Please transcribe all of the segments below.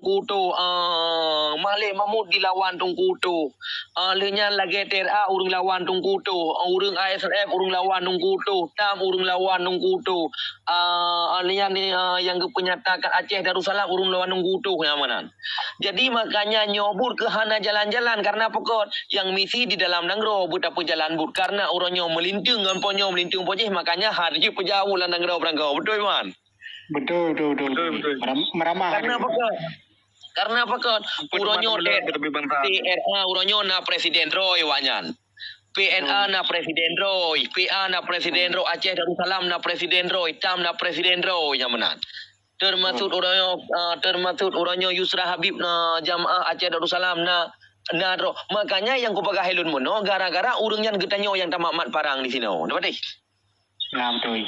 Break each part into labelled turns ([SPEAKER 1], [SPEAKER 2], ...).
[SPEAKER 1] Kutu Malik Mahmud dilawan tung kutu lenya lagi TRA urung lawan tung kutu urung ASF urung lawan tung kutu TAM urung lawan tung kutu lenya ni yang kepenyatakan Aceh Darussalam urung lawan tung kutu nyamanan. Jadi makanya nyobur ke hana jalan-jalan karena pokok yang misi di dalam nangro betapa jalan but karena orangnya melinting dengan ponyo melinting pojeh makanya hari pejauh lah nangro berangkau betul man.
[SPEAKER 2] Betul. Meramah.
[SPEAKER 1] Karena apa kan? Uronyo TRA uronyo na Presiden Roy wanyan. PNA na Presiden Roy, PA na Presiden Roy, Aceh Darussalam na Presiden Roy, TAM na Presiden Roy nyamanan. Termasuk uronyo Yusra Habib na Jamaah Aceh Darussalam na Roy. Makanya yang ku pakai helun mono gara-gara urungnya getanyo yang tamat parang di sini. Dapat deh.
[SPEAKER 2] Ya betul.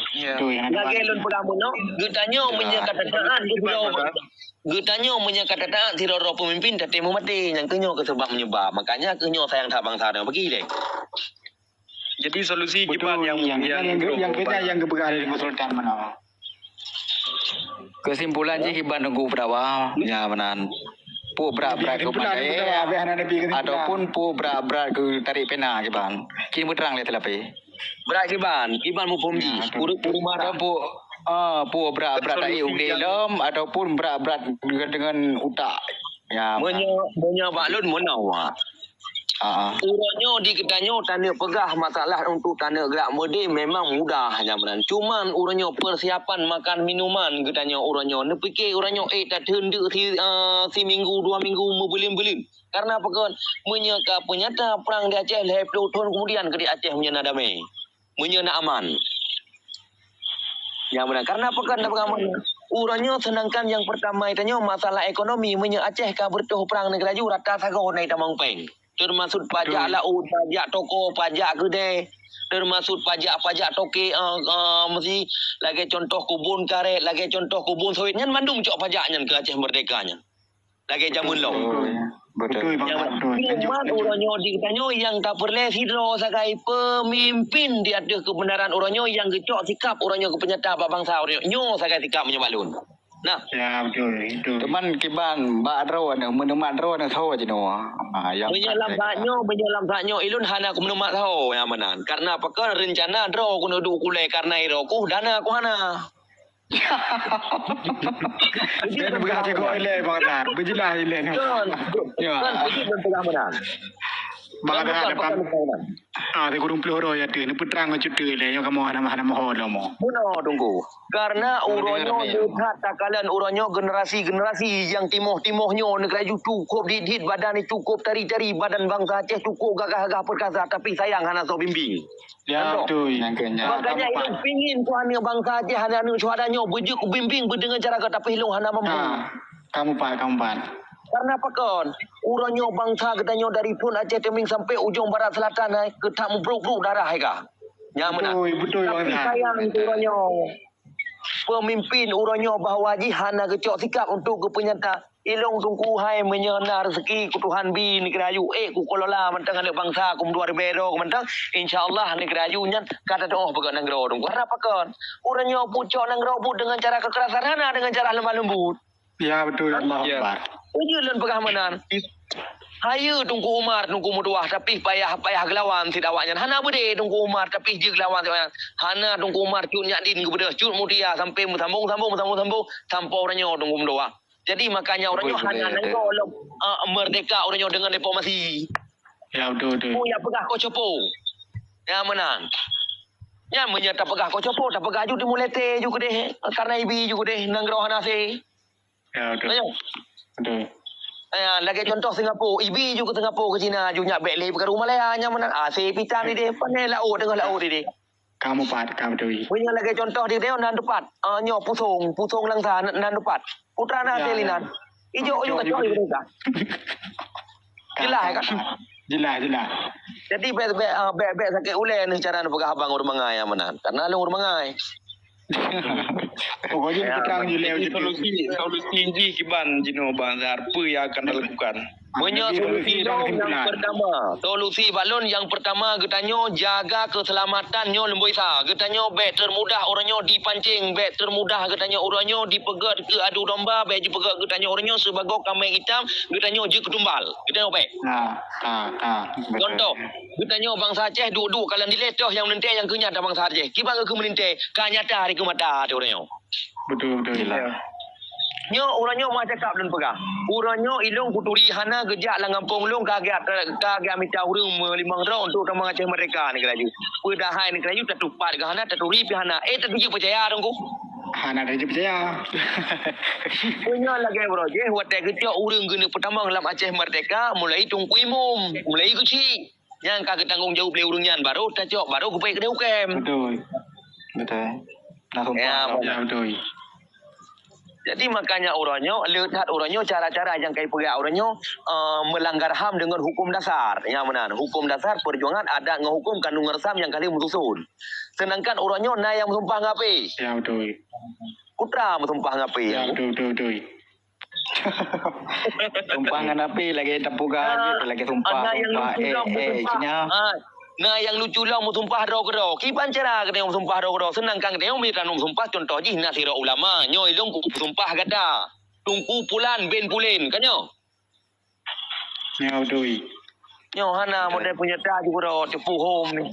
[SPEAKER 1] Lagi helun pertama no, getanyo menyatakan di pulau Getanyo menyatakan tidak roh pemimpin tapi mati yang kenyo ke sebab menyebab makanya kenyo sayang tak bangsa yang pergi deh.
[SPEAKER 3] Jadi solusi
[SPEAKER 2] betul,
[SPEAKER 3] yang
[SPEAKER 2] kita yang kepegang di konsultan mana.
[SPEAKER 4] Kesimpulan je Kiban nunggu berapa ya menan. Pu berat-berat ke pandai ataupun pu berat-berat ke tarik pena Kiban. Kini berterang lihat telapi.
[SPEAKER 1] Berat Kiban mu pemji. Puru marah.
[SPEAKER 4] Pu berat-berat tak dalam ataupun berat-berat dengan utak. Ya.
[SPEAKER 1] Punya baklun menawa. Uronyo di ketanyo tanda pegah masalah untuk tanda gerak mode memang mudah hanya menan. Cuman uronyo persiapan makan minuman ketanyo uronyo. Ne fikir uronyo tak hendak si minggu 2 minggu membelim-belim. Karena apa kan menyeka penyata perang di Aceh leh 10 tahun kemudian ke di Aceh menyana damai. Menyana aman. Ya benar. Karena apa kan uronyo sedangkan yang pertama itu masalah ekonomi menye Aceh ka bertuh perang negara ju rata sago naik tamang peng. Termasuk pajak laut, pajak toko, pajak kedai, termasuk pajak toke mesti lagi contoh kebun karet, lagi contoh kebun sawit nyan mandum cok pajaknya ke Aceh merdekanya. Lagi jamun lo.
[SPEAKER 2] Betul.
[SPEAKER 1] Cuman uronyo ditanyo yang tak perlu sidro sakai pemimpin di ada kebenaran uronyo yang gecok sikap uronyo kepenyata bangsa uronyo nyo sakai sikap menyebalun. Nah,
[SPEAKER 2] ya betul itu.
[SPEAKER 4] Teman Kiban Mbak Adro ada menemat Adro ada tahu aja no.
[SPEAKER 1] Yang menyelam saknyo ilun hana aku menemat tahu yang menan. Karena apa kan rencana Adro kuno duk kulai karena iro ku dana ku hana.
[SPEAKER 2] Dia berkata kau ile bangsa. Berjelas ile.
[SPEAKER 1] Kan begitu tengah menan.
[SPEAKER 2] Bangsa depan. Di kurung peluru ya tu. Ni putrang cuti ile yang kamu hana mahal mo.
[SPEAKER 1] Benar tunggu. Karena uronyo lihat takalan uronyo generasi yang timoh-timohnya negara ju cukup didit badan ni cukup tari-tari badan bangsa Aceh cukup gagah-gagah perkasa tapi sayang hana so bimbing.
[SPEAKER 2] Ya betul.
[SPEAKER 1] Makanya itu pingin ku hana bangsa Aceh hana suadanya bujuk bimbing berdengar cara kata tapi hilung hana mampu.
[SPEAKER 2] Kamu pak.
[SPEAKER 1] Karena apa kan? Uronyo bangsa katanya dari pun Aceh Teming sampai ujung barat selatan ketak membruk-bruk darah ka.
[SPEAKER 2] Betul
[SPEAKER 1] tapi sayang itu uronyo. Pemimpin uronyo bahawa jihana gecok sikap untuk kepenyata ilong tungku hai menyena rezeki ku Tuhan bi negara yu ku kolola mentang ada bangsa ku dua bero mentang insyaallah negara yu nya kata doa pegang negara tungku karena apa kan uronyo pucok negara bu dengan cara kekerasan hana dengan cara lemah lembut
[SPEAKER 2] ya betul Allah Akbar
[SPEAKER 1] ujian pengamanan hayu tungku Umar tungku muduah tapi payah gelawan tidak awaknya hana bede tungku Umar tapi je gelawan hana tungku Umar cut nyak din kebedah cut mudia sampai sambung sampai orangnya tungku muduah. Jadi makanya orangnya hana nanggo merdeka orangnya dengan diplomasi.
[SPEAKER 2] Ya betul.
[SPEAKER 1] Ya pegah ko copo. Ya menang. Ya menyata pegah ko copo tak pegah ju dimulete juga deh karena ibi juga deh nanggro hana se.
[SPEAKER 2] Ya betul. Betul.
[SPEAKER 1] Lagi contoh Singapura, IB juga Singapura ke China, juga beli ke rumah lah, nyaman. Saya pitan ni dia, pandai laut dengan laut dia.
[SPEAKER 2] Kamu tu.
[SPEAKER 1] Punya lagi contoh dia nan depat, nyo pusong langsa nan depat. Putra na selinan. Ijo juga cok mereka. Jelas kan?
[SPEAKER 2] Jelas.
[SPEAKER 1] Jadi bet sakit ulai ni cara nak pegang abang urang mangai yang mana. Karena lu urang mangai.
[SPEAKER 2] Pokoknya putrang je leo je
[SPEAKER 3] solusi ini Kiban Jino bangsa apa yang akan dilakukan
[SPEAKER 1] Solusi yang pertama. Solusi balon yang pertama getanyo jaga keselamatannya lemboisa. Getanyo bet termudah orangnya dipancing, bet termudah getanyo orangnya dipegat ke adu domba, bet dipegat getanyo orangnya sebagai kambing hitam, getanyo je ketumbal. Getanyo bet. Contoh, getanyo bangsa Aceh duduk kalau diletoh yang menente yang kenyata bangsa Aceh. Kiba ke menente, kanyata hari kemata ada orangnya.
[SPEAKER 2] Betul.
[SPEAKER 1] Nyo orangnya mau cakap dan pegang. Orangnya ilung puturi hana gejak lah ngampung long kaget minta urung melimang ro untuk orang Aceh mereka ni keraju. Pedahai ni keraju tetupat ke hana teturi pi hana. Tetuji percaya dong ku.
[SPEAKER 2] Hana dah percaya.
[SPEAKER 1] Punya lagi bro. Je watai kecil urung guna pertama dalam Aceh merdeka mulai tungku imum, mulai kecil. Yang kagak tanggung jawab le urungnya baru tacok baru ku pergi ke UKM.
[SPEAKER 2] Betul. Langsung betul.
[SPEAKER 1] Jadi makanya orangnya lihat orangnya cara-cara yang kayak pegang orangnya melanggar HAM dengan hukum dasar. Yang mana? Hukum dasar perjuangan ada ngehukum kandung ngersam yang kali mususun. Sedangkan orangnya na yang sumpah ngapi.
[SPEAKER 2] Ya betul.
[SPEAKER 1] Putra sumpah ngapi.
[SPEAKER 2] Ya betul.
[SPEAKER 4] Sumpah ngapi lagi tepuga lagi sumpah.
[SPEAKER 1] Nah yang lucu lah sumpah ro-ro. Kiban cara kena sumpah ro-ro. Senangkan kena minta sumpah contoh ji nasira ulama. Nyo ilong sumpah kata. Tungku pulan ben pulin kan nyo.
[SPEAKER 2] Ya betul.
[SPEAKER 1] Nyo hana model punya ta juga ro tepu home ni.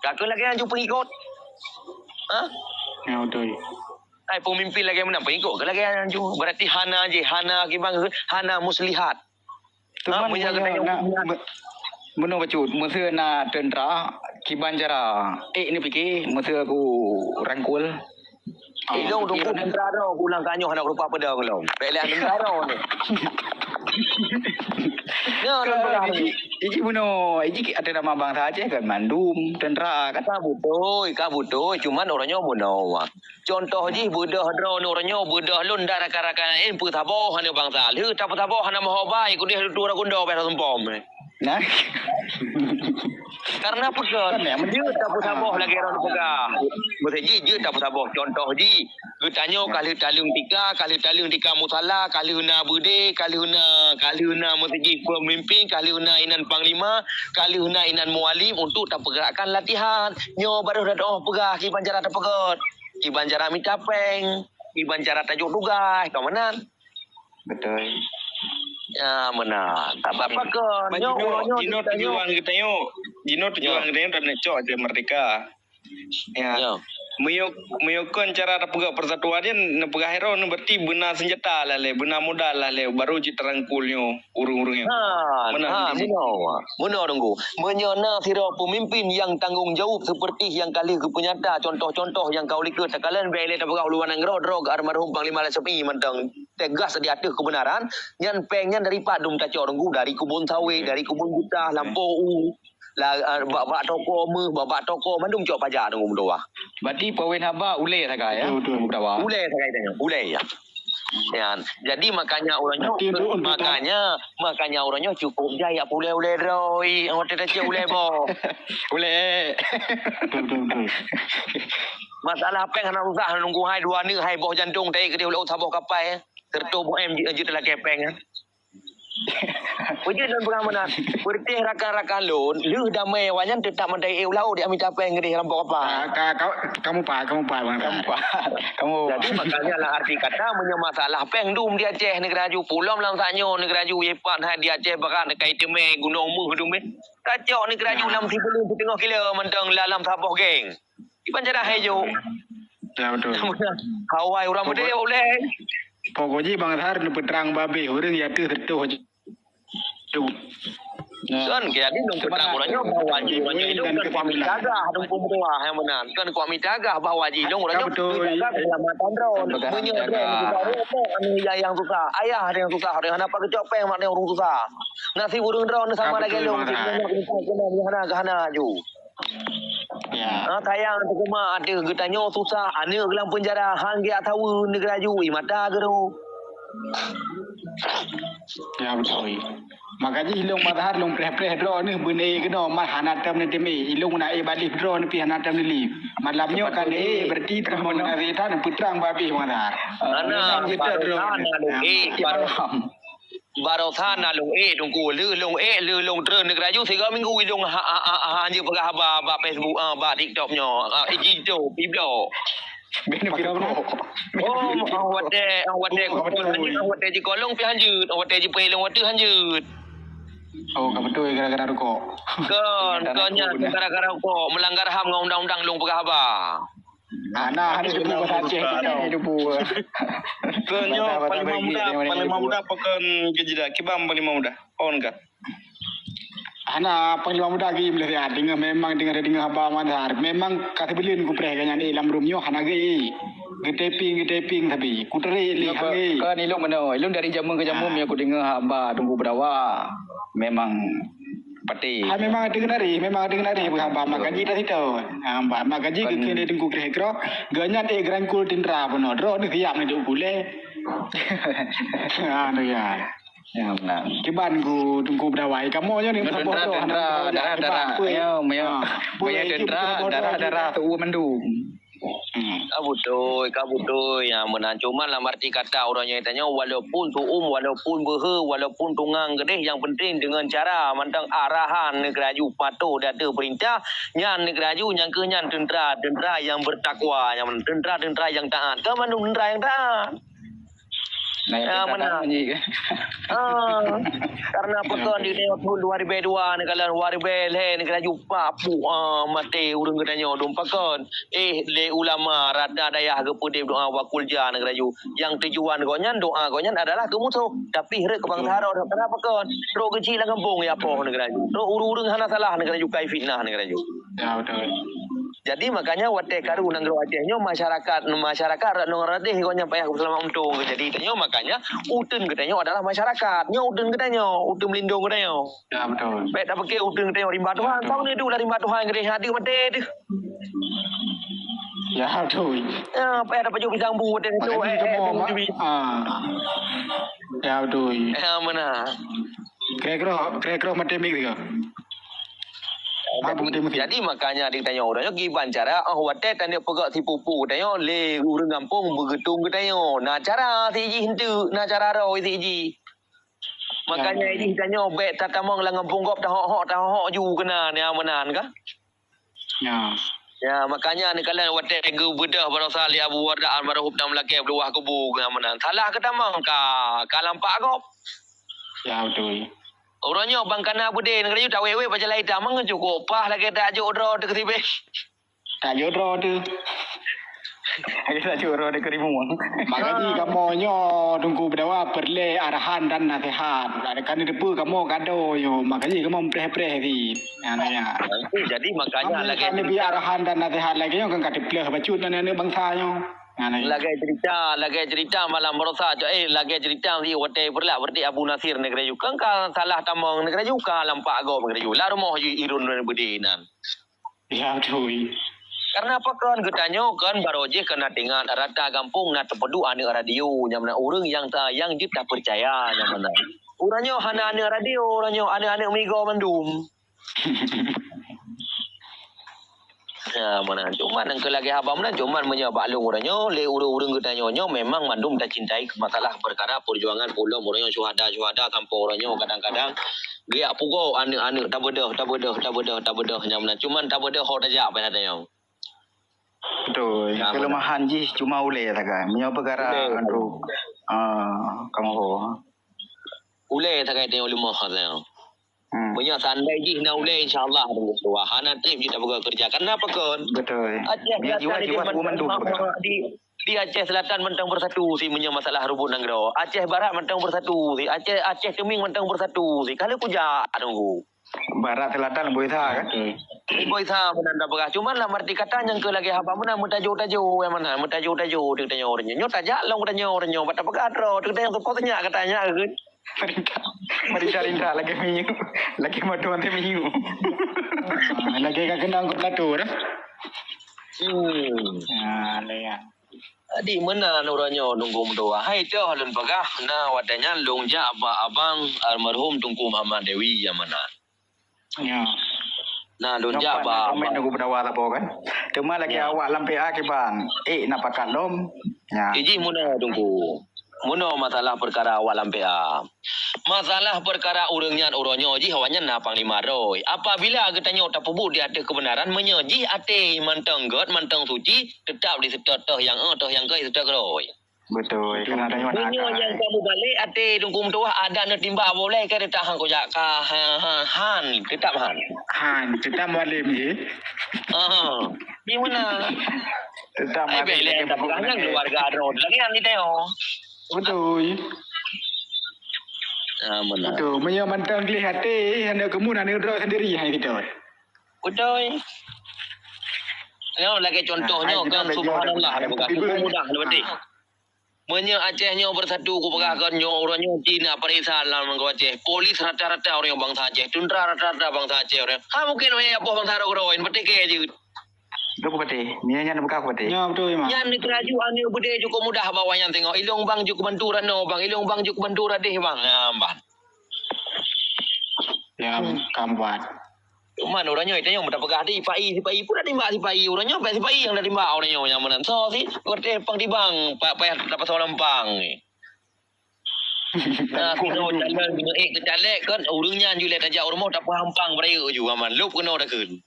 [SPEAKER 1] Kakak lagi yang jumpa pengikut. Ha?
[SPEAKER 2] Ya betul.
[SPEAKER 1] Ai pemimpin lagi mana pengikut. Lagi yang jumpa berarti hana je. Hana kibang hana muslihat.
[SPEAKER 4] Tuan Menurut bacut, masa nak tentera, kiban cara. Ni fikir, masa aku rangkul.
[SPEAKER 1] Dong tunggu tentera aku ulang kanyo nak rupa pedang lo. Belian tentera ni. Ya,
[SPEAKER 4] Iki buno, iki ada nama bangsa Aceh kan mandum, tentera kan.
[SPEAKER 1] Kabutoy, cuman orangnya buno. Contoh ji budah dro ni orangnya budah lun darah-karakan pu tabo hana bangsa. Lu tabo hana mahobai ku dia dua gundo pada sempom ni.
[SPEAKER 4] Nah.
[SPEAKER 1] Karena pekan, dia tabu-tabuh lagi orang pegang. Maksud je tabu-tabuh. Contoh ji, getanyo kali talung tika musala, kali huna bude, kali huna maksud ji pemimpin, kali huna inan panglima, kali huna inan mualim untuk tak pergerakan latihan. Nyo baru dah pegah kiban cara tak pegat. Kiban cara mitapeng, kiban cara tajuk tugas, kau mana?
[SPEAKER 4] Betul.
[SPEAKER 1] Ya mana? Tak apa ke?
[SPEAKER 3] Jino tujuan kita tak nak cok je merdeka. Ya. Meyokon cara pegak persatuan dia nak pegah hero nak berarti benar senjata lah le, benar modal lah le, baru je terangkulnya urung-urungnya.
[SPEAKER 1] Benar tunggu. Menyana sira pemimpin yang tanggung jawab seperti yang kali kepenyata contoh-contoh yang kau lihat tekalan bele tak pegah luan ngro drog almarhum Panglima Sepi mentang tegas di atas kebenaran nyan pengnya dari padum tacok tunggu dari kebun sawit, dari kebun gutah, Lampau bak toko mandum cok pajak tunggu mendoa.
[SPEAKER 4] Berarti pawin haba ulai saga ya.
[SPEAKER 1] Ulai saga tanya. Ulai ya. Ya, jadi makanya orangnya cukup jaya ulai roi. Orang tak ulai bo.
[SPEAKER 4] Ulai.
[SPEAKER 1] Masalah apa yang nak usah nunggu hai dua ni hai boh jantung tai ke dia ulai sabah kapal. Tertu bo em je telah kepeng. Puji dan pengaman. Bertih rakan-rakan lun, lu damai wanyan tetap mendai ulau dia minta apa yang ngeri rampok apa.
[SPEAKER 2] Kamu pak bang.
[SPEAKER 4] Kamu.
[SPEAKER 1] Jadi makanya lah arti kata menyamasalah pengdum di Aceh negara ju pulau lang sanyo negara ju yepan hai di Aceh bakan kai teme gunung mu hidum kacau negara ju 60 setengah kilo mentang lalam saboh geng. Iban cara hejo.
[SPEAKER 2] Ya betul.
[SPEAKER 1] Hawai orang mede boleh.
[SPEAKER 2] Pokoknya bang Har ni peterang babe orang ya tu tu.
[SPEAKER 1] Kan jadi dong peterang orangnya bawa ji orangnya itu kan kuami jaga dong kumdoa yang benar. Kan kuami jaga bawa ji dong orangnya jaga keselamatan drone. Menyodreng kita anu yang susah. Ayah ada yang susah, ada yang apa kecopeng mak orang susah. Nasi burung drone sama lagi dong. Hana ju. Ya. Tayang tu kuma ada getanyo susah, ane gelang penjara hang dia tahu negara ju mata geru.
[SPEAKER 2] Ya betul. Makanya hilong matahar long preh-preh draw ni bune kena mal hanatam ni temi hilong nak balik draw ni pi hanatam ni li. Malamnya kan berarti termono nasitan putrang babi matahar.
[SPEAKER 1] Ana kita draw. barosan na long tungku lu long tren negara ju 3 minggu long hanya pegah ba Facebook ba TikTok nyo iji tu piblo
[SPEAKER 2] Bina pira bro.
[SPEAKER 1] awat ji kolong pi hanjut awat ji pelong wat hanjut
[SPEAKER 2] Oh, ka betul gara-gara rokok.
[SPEAKER 1] Nya gara-gara kok melanggar HAM dengan undang-undang long pegah ba
[SPEAKER 2] Nah, ada debu bahasa Aceh ni debu.
[SPEAKER 3] Kenyo paling muda pakan kejida kibam paling muda. On kan.
[SPEAKER 2] Ana panglima muda lagi boleh ya dengar memang dengar haba mandar. Memang kata belin ku preh kan ni lam rumyo hana ge. Geteping tapi ku teri li hangi.
[SPEAKER 4] Kan ilung mana? Ilung dari jamun ke jamun aku dengar hamba tunggu berawa. Memang pati.
[SPEAKER 2] Memang dengar dari hamba magaji dah situ. Hamba magaji ke kene tunggu kro. Ganyan grangkul tindra bono. Dro ni siap ni boleh. Anu ya.
[SPEAKER 4] Ya benar.
[SPEAKER 2] Kiban ku tunggu berdawai kamu je ni
[SPEAKER 4] darah tu mendung.
[SPEAKER 1] Kabutoi yang menang cuma lah arti kata orangnya tanya walaupun walaupun walaupun tungang gede yang penting dengan cara mantang arahan negara ju patuh data perintah nyan negara ju yang kenyan tentera yang bertakwa yang tentera yang taat ke mana tentera yang taat
[SPEAKER 4] menang ni
[SPEAKER 1] karena pekan di tahun 2002 ni kalau 2000 negara jumpa apu mati urang katanya dum pekan le ulama rada dayah ke putih doa wakul ja negara ju yang tujuan gonyan doa gonyan adalah kemusuh tapi rek kebangsaan kenapa pekan ro kecil kampung ya apa negara ju ro urang hana salah negara ju kai fitnah negara ju
[SPEAKER 2] ya betul.
[SPEAKER 1] Jadi makanya wate karu nang Acehnya masyarakat nang radeh gonya payah selama untung jadi tanya makanya udun katanya adalah masyarakat nya udun katanya udun melindung katanya
[SPEAKER 2] Ya betul.
[SPEAKER 1] baik tak pakai udun katanya rimba Tuhan tahu ni tu lah rimba Tuhan gede hati mate tu
[SPEAKER 2] Ya betul.
[SPEAKER 1] payah dapat jumpa pisang bu tu
[SPEAKER 2] Ya betul.
[SPEAKER 1] mana
[SPEAKER 2] Kira-kira matemik ke?
[SPEAKER 1] Jadi makanya ditanya orangnya giban cara wate tanya pegak si pupu tanya le urang kampung begetung katanya nah cara si ji hentu nah cara ro si ji makanya ini tanya bet tatamang lang kampung gop dah hok ju kena ni amanan ka ya makanya ni kalau wate ge bedah barasa li abu wardaan marhum nam laki beluah kubu amanan salah ke tamang ka lampak gop
[SPEAKER 2] Ya betul.
[SPEAKER 1] Orangnya bang kana bude negara you tak wewe baca lain dah mang cukup pah lagi tak jodro de ketibe.
[SPEAKER 2] Tak jodro tu.
[SPEAKER 4] Ada tak jodro de kerimuang.
[SPEAKER 2] Makanya kamu nyo tunggu berdawa perle arahan dan nasihat. Ada kan debu kamu kado yo. Makanya kamu preh-preh di. Ananya.
[SPEAKER 1] Jadi makanya lagi
[SPEAKER 2] kan lebih arahan dan nasihat lagi yo kan kate pleh bacut dan ne bangsa yo.
[SPEAKER 1] Lagi cerita malam merosa lagi cerita di hotel perla berarti Abu Nasir negara you kan salah tamang negara you ka lampak agak negara you la rumah you irun bedinan
[SPEAKER 2] Ya betul.
[SPEAKER 1] karena apa kan getanya kan baroje kena dengan rata kampung na tepedu ane radio nyamna urang yang tayang jut tak percaya nyamna urangnya hana ane radio urangnya ane migo mandum Ya mana cuma nang kelagi abang mana cuma menyabak long orangnya le urang katanya memang mandum tak cintai masalah perkara perjuangan pulau orangnya syuhada tanpa orangnya kadang-kadang dia pugo ane tak bedah nyamna cuma tak bedah hok tajak apa katanya
[SPEAKER 4] Betul. Kelemahan ji cuma ule tak kan. Punya perkara andru. Kamu ho.
[SPEAKER 1] Ule tak kait dengan lima katanya punya sandai ji na ule insyaallah tunggu tua hana trip kita buka kerja kenapa kan
[SPEAKER 4] Betul.
[SPEAKER 1] Aceh
[SPEAKER 4] jiwa mendung
[SPEAKER 1] di Aceh Selatan mentang bersatu si punya masalah rubut nanggro Aceh Barat mentang bersatu si Aceh Teming mentang bersatu si kalau kuja tunggu
[SPEAKER 4] Barat Selatan boleh tak kan
[SPEAKER 1] boleh tak menanda berah cuma lah arti kata yang ke lagi apa mana mutajo yang mana mutajo dia tanya orangnya nyot aja long tanya orangnya bata pegadro dia tanya kau tanya katanya kan
[SPEAKER 2] Mereka lagi minyu. Lagi madu nanti minyu. Lagi kagak nangkut latur.
[SPEAKER 1] Di mana orangnya nunggu mendoa. Hai tu halun pagah. Nah wadanya longja abang almarhum Tunku Muhammad Dewi yang mana.
[SPEAKER 2] Ya.
[SPEAKER 1] Nah longja abang.
[SPEAKER 4] Komen nunggu berdawa apa kan. Cuma lagi awak lampai akiban. Nak pakat dom. Ya.
[SPEAKER 1] Iji mana Tunku. Muno masalah perkara awal lampe masalah perkara urangnya uronyo ji hawanya na panglima roy. Apabila getanyo tapubu dia ada kebenaran menyoji ate manteng god manteng suci tetap di toh yang ke setok roy.
[SPEAKER 4] Betul. Karena ada yang
[SPEAKER 1] Menyo yang kamu balik ate dungkum tua ada na timba boleh ke tetap hang ko ka han tetap han.
[SPEAKER 2] Han, kita malam ni.
[SPEAKER 1] Di mana?
[SPEAKER 4] tetap
[SPEAKER 1] Ai bele tak pegangnya keluarga road lagi ni teo.
[SPEAKER 2] Betul.
[SPEAKER 1] Benar.
[SPEAKER 2] Betul. Menyo mantang kelih hati, hendak kemunan ni draw sendiri hai kita.
[SPEAKER 1] Betul. Yang lagi contohnya kan subhanallah bukan mudah berarti. Menyo Acehnya bersatu ku pegahkan nyo orangnya Cina Parisa dalam ko Aceh. Polis rata-rata orang bangsa Aceh, tentera rata-rata bangsa Aceh orang. Ha mungkin apa bangsa roin berarti ke je.
[SPEAKER 4] Itu pati. Nianya nak buka pati.
[SPEAKER 2] Ya betul memang.
[SPEAKER 1] Yang ni keraju ane berde cukup mudah bawanya tengok. Ilong bang cukup banturan no bang. Ilong bang cukup banturan deh bang. Bang.
[SPEAKER 2] Ya kambat.
[SPEAKER 1] Cuma orangnya itu yang mudah pegah di sipai pun ada timbak sipai orangnya apa sipai yang dari timbak orangnya yang mana so sih berarti pang di bang pak dapat soalan pang ni. Nah kuno jalan bina ke jalek kan urangnya julet aja orang mau tak faham pang beraya juga man lup kuno dah kun.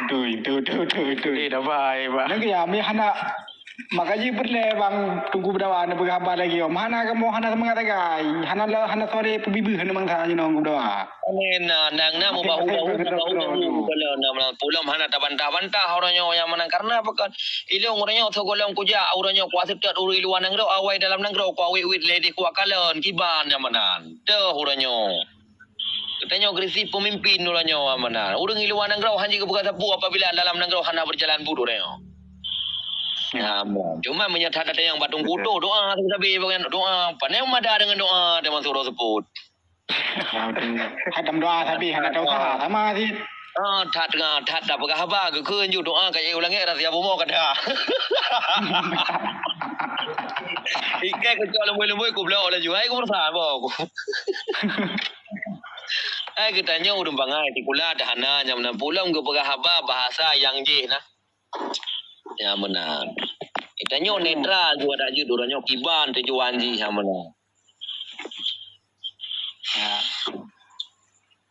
[SPEAKER 2] Betul.
[SPEAKER 4] Dah baik, Pak.
[SPEAKER 2] Nak ya mi hana makaji berle bang tunggu berdawa na berapa lagi om hana kamu hana semangat gai hana sore pebibi hana mangsa ni nong berdawa.
[SPEAKER 1] Amin nang na mau bahu kalau nama pulam hana tabantah orangnya yang mana karena apa kan ilong orangnya golong kuja orangnya kuasa tet uri luar nang awai dalam nang ku awit lady ku akalan kiban yang mana deh orangnya. Katanya agresif pemimpin orangnya mana. Urang iluan nang grau hanji ke bukan sapu apabila dalam nang grau hana berjalan bodoh orangnya. Ya, cuma menyatakan ada yang batung kudo doa tapi bagian doa pandai ada dengan doa dengan suruh sebut.
[SPEAKER 2] Hadam doa tapi hana tahu sah sama sih.
[SPEAKER 1] Tat dah pegah apa ke keun ju doa kayak ulangnya rahsia bomo kada. Ikai ke jual lemui ku belau lah ju ai ku bersah aku. Katanya urang bangai di kula dah hana yang mana pulang ke pegah apa bahasa yang je nah. Ya benar. Itanya netral juga ada je orangnya kiban tujuan ji yang mana.
[SPEAKER 2] Ya.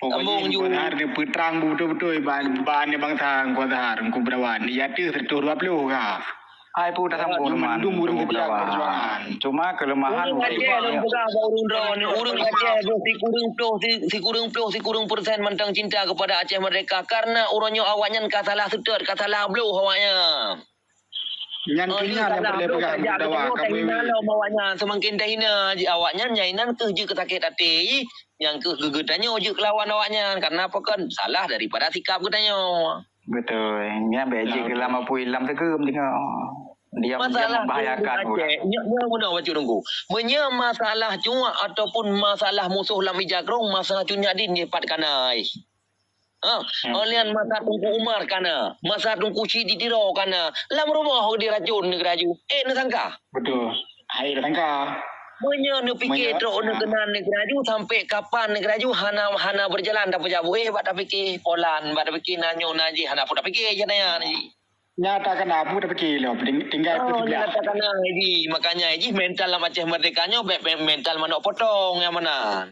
[SPEAKER 2] Pokoknya benar dia putrang betul-betul ban ni bangsa kuasa har ku berawan. Ya tu tertur 20 ka.
[SPEAKER 4] Ai pun dah sambung teman. Cuma kelemahan
[SPEAKER 1] urang Aceh si kurang persen mentang cinta kepada Aceh Merdeka karena orangnya awaknya kasalah setet kasalah blue awaknya.
[SPEAKER 2] Yang kena yang boleh pegang dawa kamu
[SPEAKER 1] awaknya semakin dah hina awaknya nyainan ke je kesakit hati yang ke gegetannya je kelawan awaknya karena apa kan salah daripada sikap katanya.
[SPEAKER 4] Betul. Nya beje ke lama puilam tegem tengok. Dia membahayakan.
[SPEAKER 1] Nya mana baca tunggu. Menya masalah cuma ataupun masalah musuh lam ijagrong masalah cunya din cepat kanai. Olian masa tungku Umar kana, masa tungku Cidi Diro kana. Lam rumah diracun negeraju. Nesangka.
[SPEAKER 2] Betul. Hai sangka.
[SPEAKER 1] Menya ne fikir teruk ne kena negeraju sampai kapan negeraju hana berjalan dah pejabu bat dah fikir polan bat dah fikir nanyo naji hana pun dah fikir je nanya ni.
[SPEAKER 2] Nyata kena abu dah fikir lo tinggal tu sebelah.
[SPEAKER 1] Nyata kena ji makanya ji mental lah Aceh Merdekanya mental manok potong yang mana.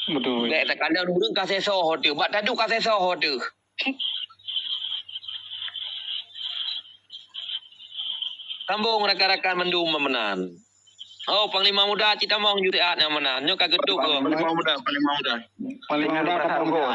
[SPEAKER 2] Betul.
[SPEAKER 1] Lek tak kandang urang kasih soh tu. Bak tadu kasih soh tu. Sambung rakan-rakan mendum memenan. Oh, Panglima Muda kita mau juga yang mana? Nyo kageduk ke?
[SPEAKER 3] Panglima muda.
[SPEAKER 2] Paling mudah kata gua.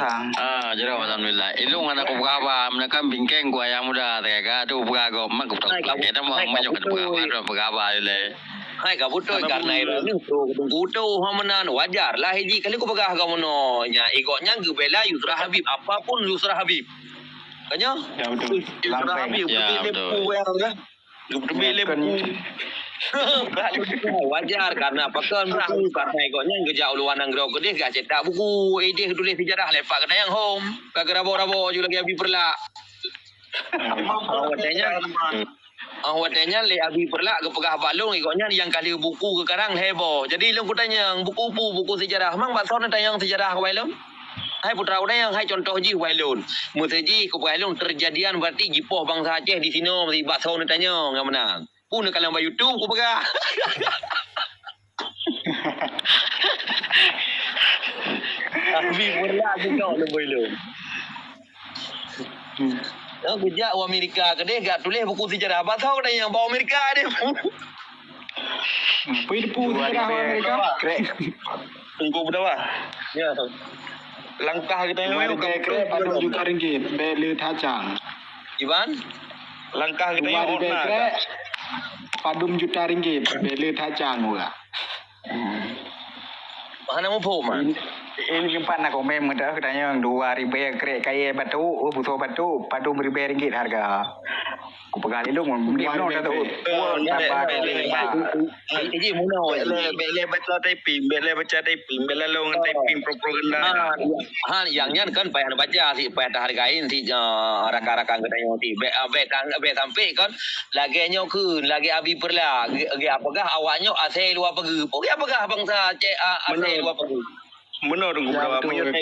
[SPEAKER 4] Jadi alhamdulillah. Ilung anak ku berapa? Mereka bingkeng ku yang muda. Tega tu berapa? Mak ku tak. Kita mau masuk ke berapa le.
[SPEAKER 1] Hai ka betul karena itu kudu hamanan wajar lah hiji kali ku pegah kamu no nya igoknya gebela Yusra Habib apapun Yusra Habib kanya
[SPEAKER 2] Ya betul.
[SPEAKER 1] Yusra Habib lepu kan lepu wajar karena apa kan buku karena igoknya ngejak uluan nang grau gede gak cetak buku ide tulis sejarah lepak kena yang home kagak rabo-rabo juga lagi Habib perla Awatnya le abi perlak ke pegah balung ikutnya yang kali buku ke karang heboh. Jadi long kutanya buku sejarah mang bason tayang sejarah wailun. Hai putra udah yang hai contoh ji wailun. Muteji ke wailun terjadian berarti jipoh bangsa Aceh di sini di bason tanya ngam menang. Pun kalau buat YouTube ku pegah. Tapi pula juga lebih lu. Kerja orang Amerika ke dia gak tulis buku sejarah. Apa tahu dia yang bawa Amerika dia.
[SPEAKER 2] Puipu sejarah Amerika.
[SPEAKER 3] Tunggu berapa?
[SPEAKER 1] Ya.
[SPEAKER 3] Langkah kita
[SPEAKER 2] Dua
[SPEAKER 3] yang
[SPEAKER 2] bekre padum juta ringgit. Beli tajang.
[SPEAKER 1] Iban?
[SPEAKER 3] langkah kita
[SPEAKER 2] Dua
[SPEAKER 3] yang
[SPEAKER 2] bekre padum juta ringgit. Beli tajang pula.
[SPEAKER 1] Mana mau pun?
[SPEAKER 4] Ini empat nak komen mudah katanya yang 2,000 krek kaya batu, butuh batu, padu RM1,000 harga. Aku pegang itu mun beli no dah tu.
[SPEAKER 1] Ini muno.
[SPEAKER 3] Bele baca typing, bele baca typing, bele long typing propaganda.
[SPEAKER 1] Yang kan payah baca si payah hargain si rakan-rakan katanya ti. Be sampai kan lagenya ke lagi abi perla. Apakah awaknya asal luar pergi. Okey apakah bangsa asal luar pergi.
[SPEAKER 3] Benar dong berapa menyo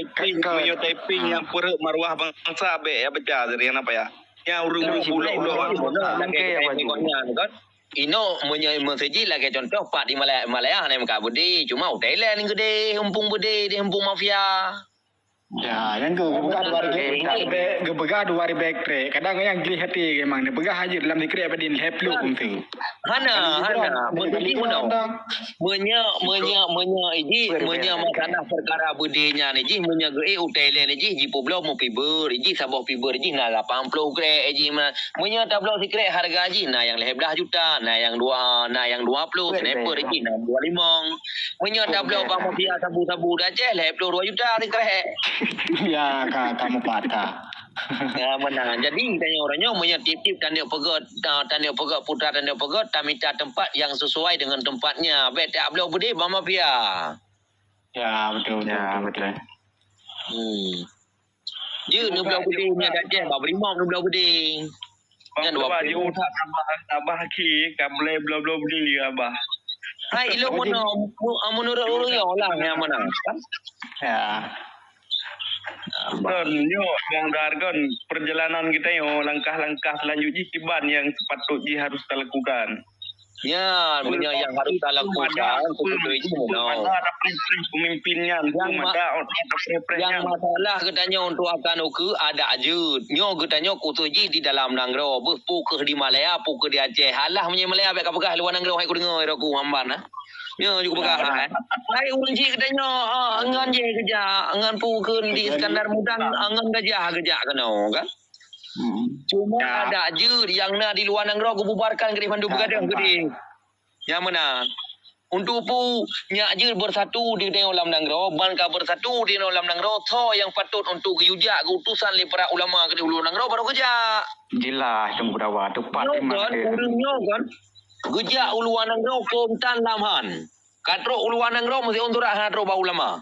[SPEAKER 3] typing yang perut maruah bangsa be ya baca dari apa ya? Yang urung pulau
[SPEAKER 1] kan. Ino menyeji lagi contoh Pak di Malaya ni muka budi cuma Thailand ni gede hempung budi di hempung mafia.
[SPEAKER 2] Ya, yang gebegah 2,000 bekre. Kadang yang geli hati memang dia begah aja dalam dikira padin heplu kumtu.
[SPEAKER 1] Hana menjadi muno. Menya iji menya masalah perkara budinya ni ji menya ge Thailand ni ji poblo mo piber ji sabah piber ji na 80 krek ji menya tablo sikret harga ji na yang 11 juta na yang 2 na yang 20 sniper ji na 25 menya tablo bang mafia sabu-sabu dah je 22 juta sikret.
[SPEAKER 2] Ya, kamu patah.
[SPEAKER 1] Ya menang. Jadi tanya orangnya menyetip tanda pegot putra tanda pegot tamita tempat yang sesuai dengan tempatnya. Bet tak boleh budi mama pia.
[SPEAKER 2] Ya, betul.
[SPEAKER 1] Je nu belau budi nya dah je beri mak nu belau budi.
[SPEAKER 3] Kan dua baju tambah ki kabel bla-bla beli abah.
[SPEAKER 1] Hai lo menurut orang ya lah yang mana?
[SPEAKER 2] Ya.
[SPEAKER 3] Don yo yang dargon perjalanan kita yo langkah-langkah selanjutnya kiban yang sepatutnya harus kita lakukan.
[SPEAKER 1] Ya, punya yang harus kita lakukan untuk itu
[SPEAKER 3] ada pemimpinnya,
[SPEAKER 1] yang masalah katanya untuk akan uku ada je. Nyo katanya kutuji di dalam Nanggro, pukul di Malaya, pukul di Aceh. Halah punya Malaya baik apa luar Nanggro hai ku dengar aku hamban ah. Ya juga pegah. Hai unji katanya angan je kerja, angan pukul di Iskandar Muda, angan gajah kena kan. Cuma ada je yang nak di luar Nanggro aku bubarkan ke Pandu Begadang gede. Yang mana? Untuk pu nyak je bersatu di dalam Nanggro, banka bersatu di dalam Nanggro, tho yang patut untuk gejak utusan le para ulama ke luar Nanggro baru gejak.
[SPEAKER 4] Jelas temu dawa tepat memang dia.
[SPEAKER 1] Urungnya kan. Gejak uluan Nanggro komtan lamhan. Katro uluan Nanggro mesti untuk hatro ba ulama.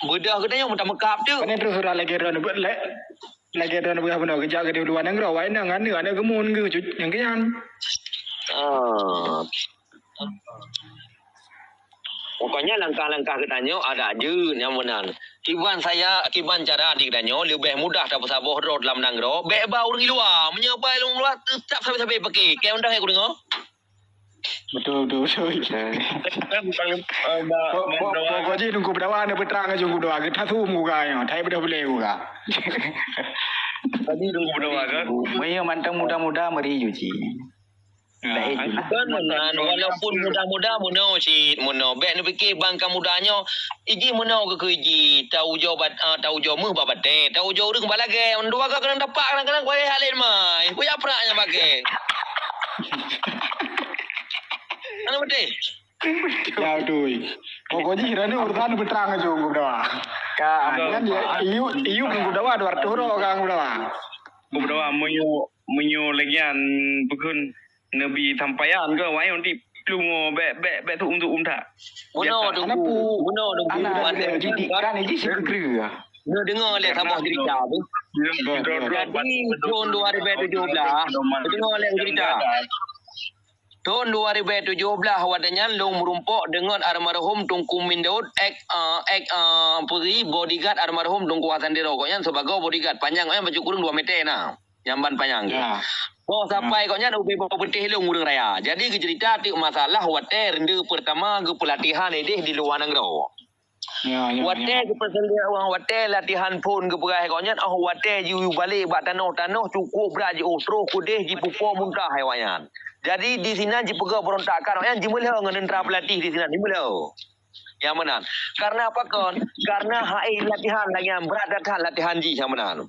[SPEAKER 1] Bedah katanya mudah mekap tu.
[SPEAKER 2] Kan terus surat lagi ron lagi ron benar kerja ke di luar negara wai nang ana gemun ke yang kian.
[SPEAKER 1] Pokoknya langkah-langkah katanya ada je yang benar. Kiban cara di katanya lebih mudah dapat sabuh road dalam Nanggro. Bek ba orang luar, menyebai orang luar tetap sampai pakai. Kayak undang aku dengar.
[SPEAKER 2] Betul. Pokok je nunggu berdawa ada berterang aja nunggu doa. Kita tu muka yang, tapi dah boleh muka.
[SPEAKER 3] Tadi nunggu berdawa kan?
[SPEAKER 4] Maya mantang muda-muda meri juji.
[SPEAKER 1] Kan walaupun muda-muda mono bet nu fikir bangka mudanya iji mono ke iji tahu jauh meh babate tahu jauh deng balage dua ka kena dapat kadang-kadang kuai halin mai kuai apraknya pakai. Ana betul.
[SPEAKER 2] Ya tu. Pokoknya kiranya urusan berterang aja nunggu berdawa. Kan iu nunggu berdawa 200 euro kang berdawa.
[SPEAKER 3] Berdawa menyo lagian bukan Nabi sampaian ke wai nanti lungo be tu untuk tak.
[SPEAKER 1] Mono
[SPEAKER 4] Anak didikan ini segera.
[SPEAKER 1] Dia dengar lihat sabah cerita tu. Jadi tahun 2017 dengar lihat cerita. Tahun 2017 wadanya long merumpok dengan almarhum Tunku Mindaud peri bodyguard almarhum Tunku Hasan Dero koknya sebagai bodyguard panjang baju kurung 2 meter nah. Jamban panjang. Ya. Oh sampai koknya ada ubi putih long urang raya. Jadi ke cerita ti masalah wate rendu pertama ke pelatihan ini di luar negara.
[SPEAKER 2] Ya,
[SPEAKER 1] Wate ke perselia orang wate latihan pun ke perai koknya wate you balik bak tanah cukup berat je terus kudeh ji pupo muntah haiwan. Jadi di sini ji pega berontakan koknya ji mula ngenentra pelatih di sini di mula. Yang mana? Karena apa kon? Karena hai latihan lagi yang berat datang latihan ji yang mana?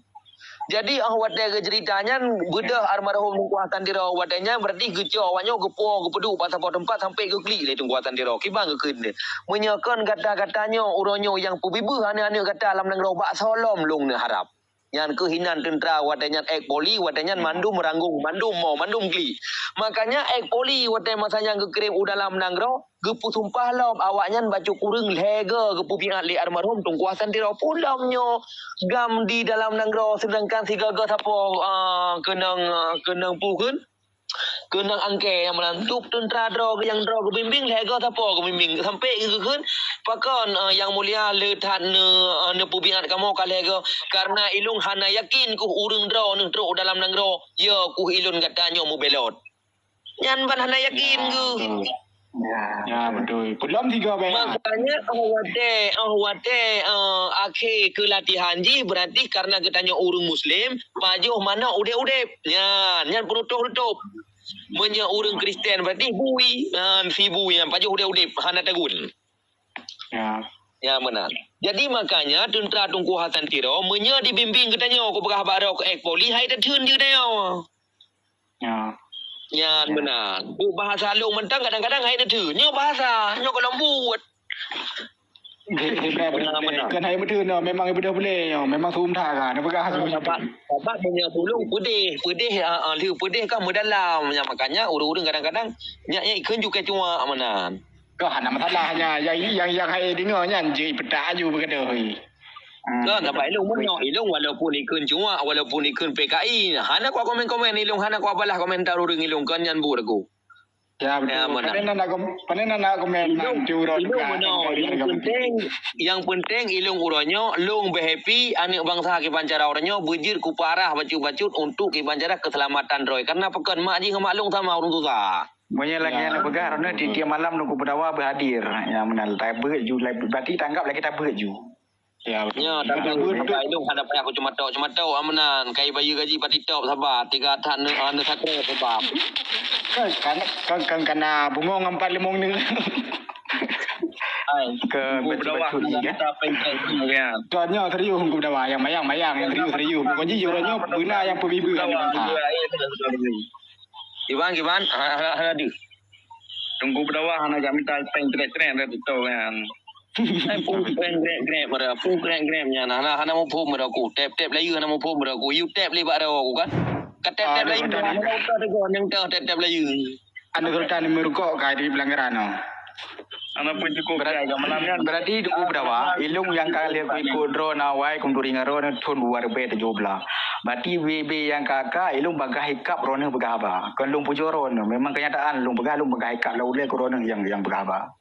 [SPEAKER 1] Jadi wate ke ceritanya budak almarhum kuatan dira watenya berarti gejo awaknya gepo gepedu pasal tempat sampai ke klik le kuatan dira kibang ke kene menyakan kata-katanya uronyo yang pubibu ane-ane kata alam nang robak solom lung ne harap yang kehinan tentera watenya ek poli watenya mandum meranggung mandum kli makanya ek poli watenya masanya ke kirim udalam nangro gepu sumpah lom awaknya baca kurang lega gepu piat li almarhum tung kuasan dira pulamnyo gam di dalam nangro sedangkan si gaga siapa kenang pukun kenang angke yang melantup tentera dro yang dro ke bimbing lega siapa ke bimbing sampai ke kun pakon yang mulia letat ne pubiat kamu ka lega karena ilung hana yakin ku urang dro ne dro dalam nangro ya ku ilun katanya mu belot nyan ban hana yakin ku
[SPEAKER 2] Ya betul. Belum 3 bayar.
[SPEAKER 1] makanya wate akhir ke latihan ji berarti karena ketanya urang muslim pajuh mana udep nyan penutup menya urang Kristian berarti bui si bui yang pajuh udep hana tagun ya benar. Jadi makanya tentera tungku hatan tiro menya dibimbing ketanya ko begah baro ke ek poli hai ta thun je dah. Ya benar. Bu bahasa lu mentang kadang-kadang hai ta thun nyo bahasa nyo ko lembut.
[SPEAKER 2] Kan hai betul no memang betul boleh memang sum tha kan begah
[SPEAKER 1] Bapak punya pulung pudih liu pudih kan mendalam ya makanya urang-urang kadang-kadang nyak ikun juga cuma amanan.
[SPEAKER 2] Kau hana masalahnya yang hai dengar nyan je petak aju berkata.
[SPEAKER 1] Tak baik ilung walaupun ikun PKI hana ku komen ilung hana ku apalah komentar urang ilung kan nyan bu regu.
[SPEAKER 2] Ya betul. Panen nak komen nanti urang.
[SPEAKER 1] Yang penting ilung uronyo lung happy anak bangsa ki pancara uronyo bujir ku parah bacut untuk ki pancara keselamatan roy karena pekan mak ji ngamaklung sama urang susah.
[SPEAKER 4] Banyak lagi yang begar, karena di tiap malam nunggu berdawa berhadir. Yang menal, tak berju, berarti tanggap lagi tak berju.
[SPEAKER 2] Ya,
[SPEAKER 1] tapi ilung hadap aku cuma tahu amanan kai bayu gaji pati top sabar 3 tan anu satu sebab.
[SPEAKER 2] Kan kena bunga 4 limong ni.
[SPEAKER 4] Ke betul ni kan.
[SPEAKER 2] Tuannya serius hukum dawa yang mayang yang serius. Pokoknya orangnya benar yang pemibu kan.
[SPEAKER 1] Iwan hadir.
[SPEAKER 3] Tunggu berdawa hana kami tak peng trek dah tu kan.
[SPEAKER 1] Pung grab mara pung grab nya hana mau pum mara ku tap layu hana mau pum mara ku you tap le ba aku kan. Kat tap layu hana ka de gon yang tap layu.
[SPEAKER 2] Anu sultan merukok kai di pelanggaran no.
[SPEAKER 3] Anak pun cukup
[SPEAKER 4] berarti duku berdawa ilung yang kali ikut drone awai kumduri ngaro thun buar be 17. Berarti WB yang kakak ilung bagah hikap rona begaba. Kan lung pujoron memang kenyataan lung bagah hikap laule corona yang begaba.